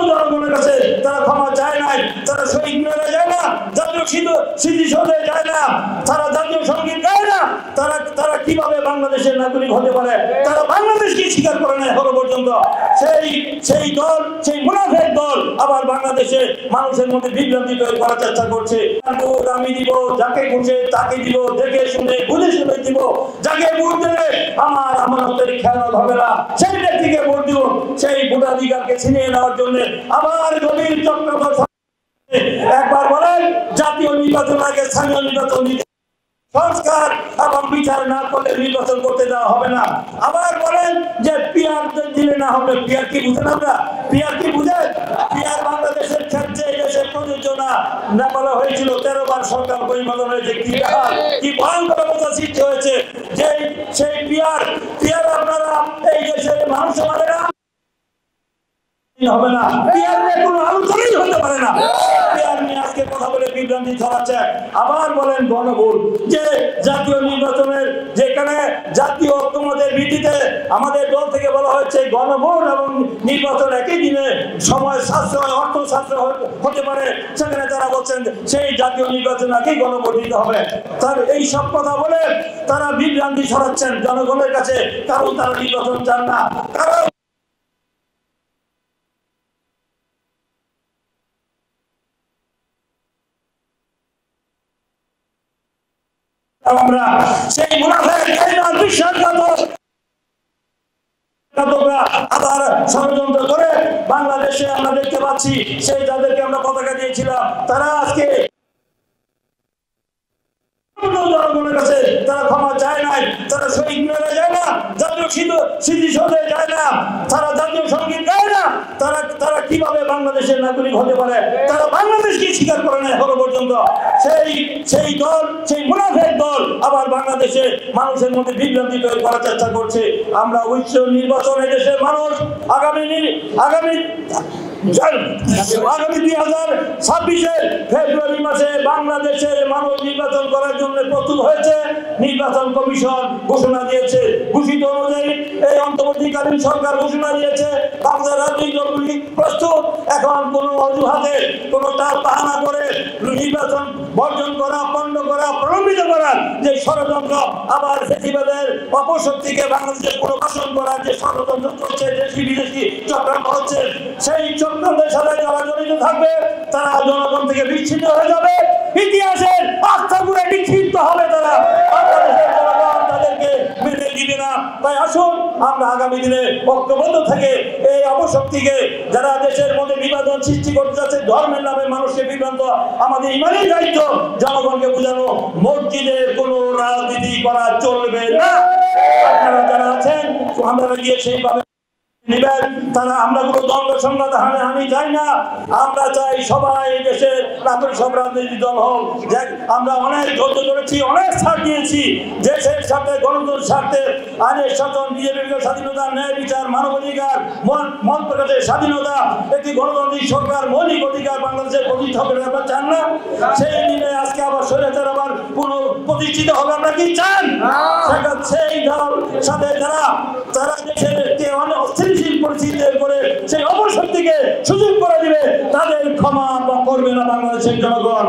জনগণের কাছে তারা ক্ষমা চায় নাই, তারা শহীদ মিনারে যায় না, জাতীয় স্মৃতিসৌধে যায় না, তারা জাতীয় সঙ্গীত গায় না। তারা কিভাবে বাংলাদেশের নাগরিক হতে পারে? তারা বাংলাদেশকে স্বীকার করে না এখনো পর্যন্ত। সেই দল, সেই মুনাফেক দল আবার বাংলাদেশে মানুষের মধ্যে বিভ্রান্তি তৈরি করার চেষ্টা করছে। আমি দিব, যাকে খুশি তাকে দিব, দেখে শুনে বুঝে শুনে দিব, যাকে ভোট দেবে আমার আমানতের খেয়াল হবে না সেই ব্যক্তিকে ভোট দিব। সেই ভোটাধিকারকে ছিনিয়ে নেওয়ার জন্য আবার গভীর চক্রান্ত। একবার বলেন জাতীয় নির্বাচন আগে স্থানীয় নির্বাচন দিতে, সংস্কার এবং বিচার না করলে নির্বাচন করতে দেওয়া হবে না। আবার বলেন যে পিআর দিলে না হবে। পিআর কি বুঝেন? আমরা পিআর কি বুঝেন? পিআর বাংলাদেশের ক্ষেত্রে দেশের প্রযোজ্য না বলা হয়েছিল। 13 বার সরকার পরিবর্তন হয়েছে। কি ভয়ঙ্কর অবস্থা সৃষ্টি হয়েছে যে সেই পিআর আপনারা এই দেশের মানুষ মানে না হবে না। পিআর নিয়ে কোনো আলোচনাই হতে পারে না। পিআর নিয়ে আজকে কথা বলে বিভ্রান্তি ছড়াচ্ছে। আবার বলেন গণভোট, যে জাতীয় নির্বাচনের যেখানে জাতীয় ঐক্যমতের ভিত্তিতে আমাদের দল থেকে বলা হয়েছে গণভোট এবং নির্বাচন একই দিনে সময় সাশ্রয়, অর্থ সাশ্রয় হতে পারে, সেখানে তারা বলছেন সেই জাতীয় নির্বাচন একই গণভোট দিতে হবে। তার এই সব কথা বলে তারা বিভ্রান্তি ছড়াচ্ছেন জনগণের কাছে, কারণ তারা নির্বাচন চান না। কারণ আমরা সেই মুনাফেক আবার ষড়যন্ত্র করে বাংলাদেশে আমরা দেখতে পাচ্ছি সেই যাদেরকে আমরা পতাকা দিয়েছিলাম তারা আজকে জনগণের কাছে তারা ক্ষমা চায় নাই, তারা শহীদ মিনারে যায় না, জাতীয় স্মৃতিসৌধে যায় না, তারা জাতীয় সঙ্গীত গায় না। তারা কিভাবে বাংলাদেশের নাগরিক হতে পারে? তারা বাংলাদেশকে স্বীকার করে না এখনো পর্যন্ত। সেই দল, সেই মুনাফেক দল আবার বাংলাদেশে মানুষের মধ্যে বিভ্রান্তি তৈরি করার চেষ্টা করছে। আমরা অবশ্যই নির্বাচন দেশের মানুষ আগামী 2026 ফেব্রুয়ারি মাসে বাংলাদেশের মানুষ নির্বাচন করার জন্য প্রস্তুত হয়েছে। নির্বাচন কমিশন ঘোষণা দিয়েছে, ঘোষিত অনুযায়ী এই অন্তর্বর্তীকালীন সরকার ঘোষণা দিয়েছে বাংলার রাজনৈতিক দলগুলি প্রস্তুত। এখন কোন অজুহাতে কোন তার বাহানা করে নির্বাচন বর্জন করা, পণ্ড করা, প্রলম্বিত করার যে ষড়যন্ত্র, আবার ফেসিবাদের অপশক্তিকে বাংলাদেশে পুনর্বাসন করার যে ষড়যন্ত্র করছে, দেশি বিদেশি চক্রান্ত হচ্ছে, সেই চক্রান্তের সাথে যারা জড়িত থাকবে তারা জনগণ থেকে বিচ্ছিন্ন হয়ে যাবে, ইতিহাসের আস্থাগুলো বিক্ষিপ্ত হবে। তারা বাংলাদেশের জনগণ তাদেরকে মেনে দিবে না। তাই আসুন আমরা আগামী দিনে ঐক্যবদ্ধ থেকে এই অপশক্তিকে, যারা দেশের মধ্যে বিভাজন সৃষ্টি করতে যাচ্ছে, ধর্মের নামে মানুষকে বিভ্রান্ত, আমাদের ইমানের দায়িত্ব জনগণকে বোঝানো মসজিদের কোনো রাজনীতি করা চলবে না। আপনারা যারা আছেন আমরা গিয়ে সেইভাবে নিবেন। তারা আমরা কোনো দ্বন্দ্ব সংঘাত হানি চাই না। আমরা চাই সবাই দেশের নাগরিক, সব রাজনৈতিক দল হোক। আমরা অনেক ধৈর্য ধরেছি, অনেক ছাড় দিয়েছি দেশের স্বার্থে, গণতন্ত্রের স্বার্থে, আইনের শাসন, বিজেপির স্বাধীনতা, ন্যায় বিচার, মানবাধিকার, মত প্রকাশের স্বাধীনতা, একটি গণতান্ত্রিক সরকার, মৌলিক অধিকার বাংলাদেশের প্রতিষ্ঠিত হবে। আমরা চান না সেই দিনে আজকে আবার স্বৈরাচার আবার প্রতিষ্ঠিত হবে? আমরা কি চান? সেই দল সাথে তারা দেশের অনেক অস্থিতিশীল পরিস্থিতি করে সেই অপশক্তিকে সুযোগ করে দিবে, তাদের ক্ষমা করবে না বাংলাদেশের জনগণ।